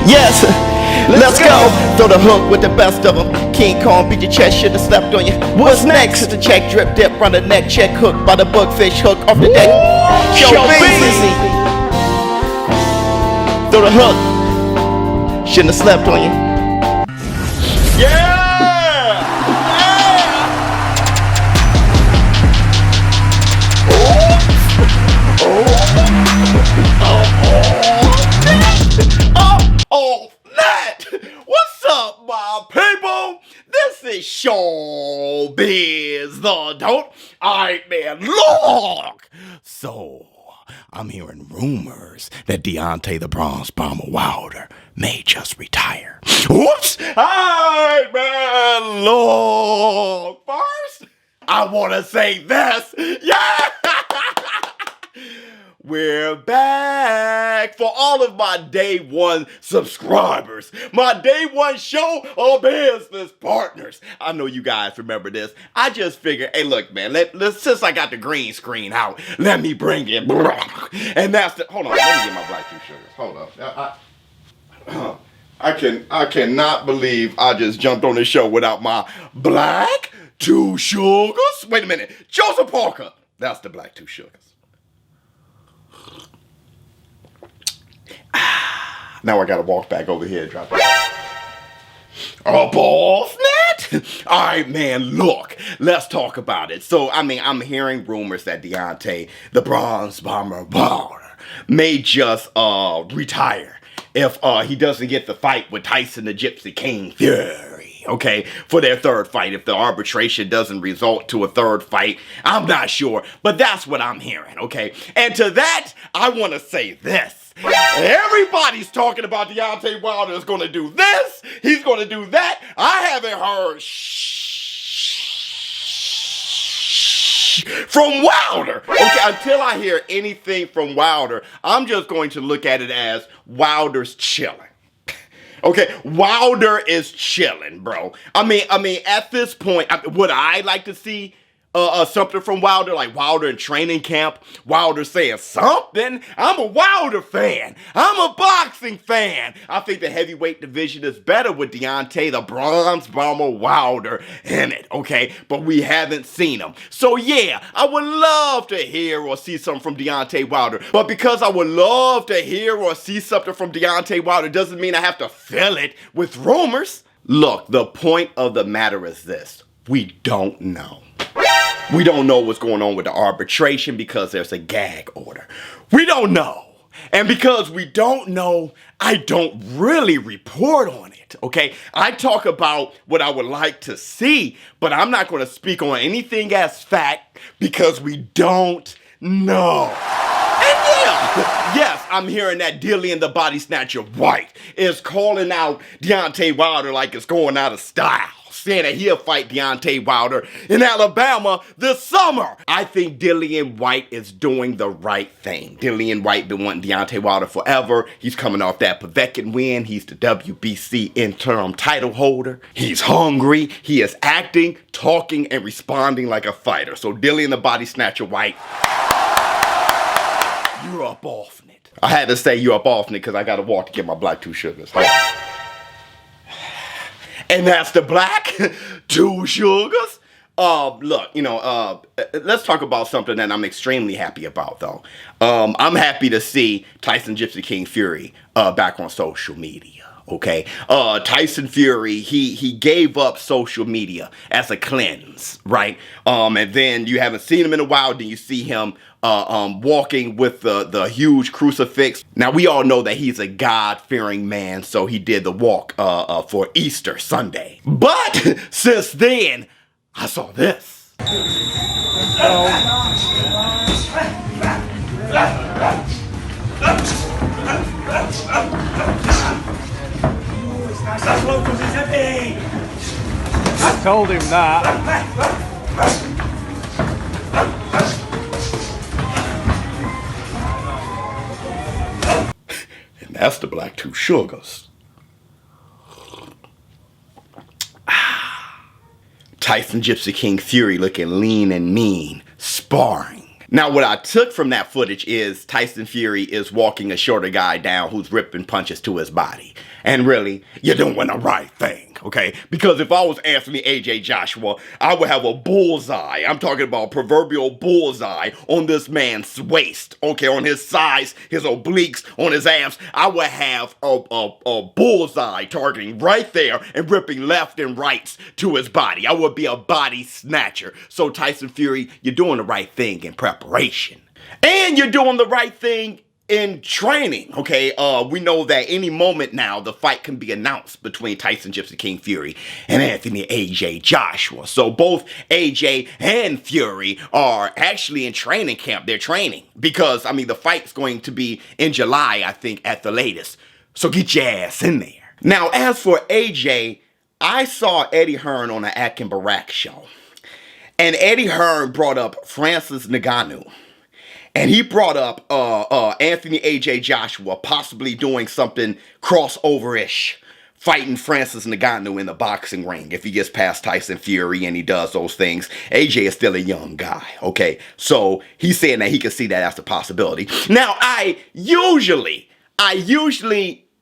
Yes, let's go. Throw the hook with the best of them. King Kong beat your chest, should've slept on you. What's next? The check drip dip, run the neck, check hook by the bookfish hook off the deck. ShowBizz. Throw the hook, shouldn't have slept on you. Yeah! What's up, my people? This is ShowBizz, the Don't. Alright, man, look! So, I'm hearing rumors that Deontay the Bronze Bomber Wilder may just retire. Whoops! Alright, man, look! First, I want to say this. Yeah! We're back for all of my day one subscribers, my day one show of business partners. I know you guys remember this. I just figured, hey, look, man, let's since I got the green screen out, let me bring it. And that's the, hold on, let me get my black two sugars. Hold up. I cannot believe I just jumped on the show without my black two sugars. Wait a minute, Joseph Parker. That's the black two sugars. Now I gotta walk back over here and drop it. A balls net? Alright, man, look, let's talk about it. So, I mean, I'm hearing rumors that Deontay, the Bronze Bomber Wilder, may just retire if he doesn't get the fight with Tyson the Gypsy King Fury, okay, for their third fight. If the arbitration doesn't result to a third fight, I'm not sure, but that's what I'm hearing, okay? And to that, I want to say this. Everybody's talking about Deontay Wilder is going to do this, he's going to do that. I haven't heard from Wilder. Okay, until I hear anything from Wilder, I'm just going to look at it as Wilder's chilling. Okay, Wilder is chilling, bro. I mean, at this point, would I like to see something from Wilder, like Wilder in training camp, Wilder saying something? I'm a Wilder fan. I'm a boxing fan. I think the heavyweight division is better with Deontay, the Bronze Bomber Wilder, in it, okay? But we haven't seen him. So yeah, I would love to hear or see something from Deontay Wilder. But because I would love to hear or see something from Deontay Wilder doesn't mean I have to fill it with rumors. Look, the point of the matter is this. We don't know. We don't know what's going on with the arbitration because there's a gag order. We don't know. And because we don't know, I don't really report on it, okay? I talk about what I would like to see, but I'm not going to speak on anything as fact because we don't know. And yeah, yes, I'm hearing that Dillian the Body Snatcher White is calling out Deontay Wilder like it's going out of style, saying that he'll fight Deontay Wilder in Alabama this summer. I think Dillian White is doing the right thing. Dillian White been wanting Deontay Wilder forever. He's coming off that Povetkin win. He's the WBC interim title holder. He's hungry. He is acting, talking, and responding like a fighter. So Dillian the Body Snatcher White, you're up off it. I had to say you're up off it because I got to walk to get my black two sugars. And that's the black two sugars. Look, you know, let's talk about something that I'm extremely happy about, though. I'm happy to see Tyson Gypsy King Fury back on social media. Okay, Tyson Fury, he gave up social media as a cleanse, right? And then you haven't seen him in a while. Then you see him walking with the huge crucifix. Now we all know that he's a God-fearing man, so he did the walk for Easter Sunday. But since then, I saw this. I told him that. And that's the black two sugars. Tyson Gypsy King Fury looking lean and mean, sparring. Now, what I took from that footage is Tyson Fury is walking a shorter guy down who's ripping punches to his body. And really, you're doing the right thing, okay? Because if I was Anthony AJ Joshua, I would have a bullseye. I'm talking about a proverbial bullseye on this man's waist, okay? On his sides, his obliques, on his abs. I would have a bullseye targeting right there and ripping left and rights to his body. I would be a body snatcher. So Tyson Fury, you're doing the right thing in preparation. And you're doing the right thing in training, okay? We know that any moment now, the fight can be announced between Tyson Gypsy King Fury and Anthony AJ Joshua. So both AJ and Fury are actually in training camp. They're training because, I mean, the fight's going to be in July, I think, at the latest. So get your ass in there. Now, as for AJ, I saw Eddie Hearn on the Akin Barak show. And Eddie Hearn brought up Francis Ngannou. And he brought up Anthony AJ Joshua possibly doing something crossover-ish, fighting Francis Ngannou in the boxing ring if he gets past Tyson Fury and he does those things. AJ is still a young guy, okay? So he's saying that he can see that as a possibility. Now, I usually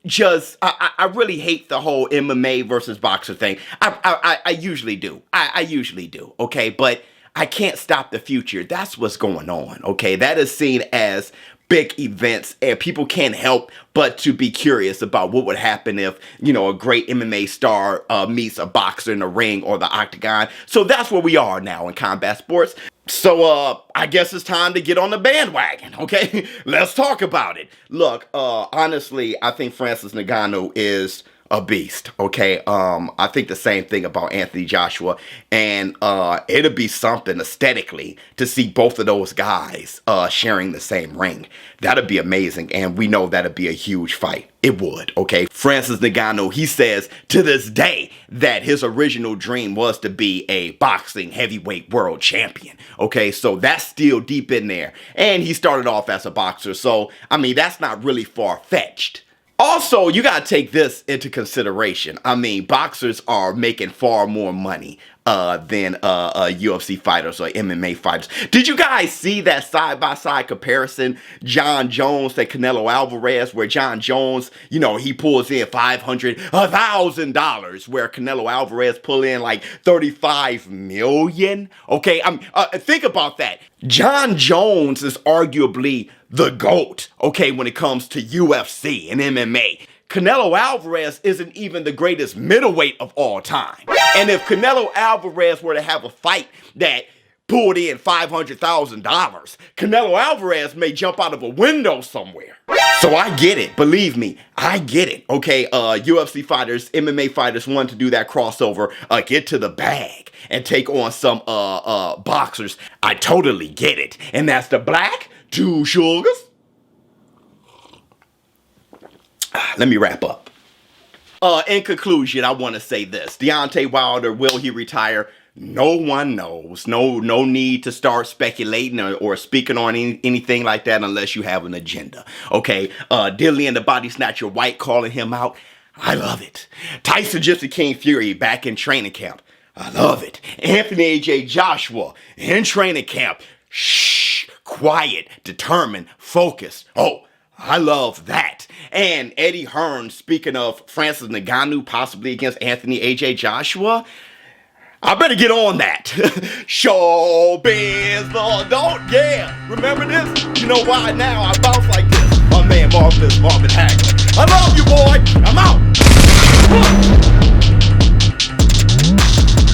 just, I really hate the whole MMA versus boxer thing. I usually do. I usually do, okay? But I can't stop the future. That's what's going on, okay? That is seen as big events, and people can't help but to be curious about what would happen if, you know, a great MMA star meets a boxer in the ring or the octagon. So that's where we are now in combat sports. So, I guess it's time to get on the bandwagon, okay? Let's talk about it. Look, honestly, I think Francis Ngannou is a beast, okay? I think the same thing about Anthony Joshua, and it'll be something aesthetically to see both of those guys sharing the same ring. That'd be amazing, and we know that'd be a huge fight. It would, okay? Francis Ngannou, he says to this day that his original dream was to be a boxing heavyweight world champion, okay? So that's still deep in there, and he started off as a boxer, so, I mean, that's not really far-fetched. Also, you gotta take this into consideration. I mean, boxers are making far more money than UFC fighters or MMA fighters. Did you guys see that side-by-side comparison, John Jones and Canelo Alvarez, where John Jones, you know, he pulls in $500, $1,000, where Canelo Alvarez pull in like 35 million? Okay, think about that. John Jones is arguably the GOAT, okay, when it comes to UFC and MMA. Canelo Alvarez isn't even the greatest middleweight of all time. And if Canelo Alvarez were to have a fight that pulled in $500,000, Canelo Alvarez may jump out of a window somewhere. So I get it. Believe me, I get it. Okay, UFC fighters, MMA fighters want to do that crossover, get to the bag and take on some boxers. I totally get it. And that's the black, two sugars. Let me wrap up. In conclusion, I want to say this. Deontay Wilder, will he retire? No one knows. No need to start speculating or speaking on anything like that unless you have an agenda. Okay, Dillian the Body Snatcher White calling him out. I love it. Tyson Gypsy King Fury back in training camp. I love it. Anthony AJ Joshua in training camp. Shh, quiet, determined, focused. Oh, I love that. And Eddie Hearn, speaking of Francis Ngannou possibly against Anthony AJ Joshua, I better get on that. ShowBizz, remember this? You know why now I bounce like this? My man Marvin Hagler. I love you, boy.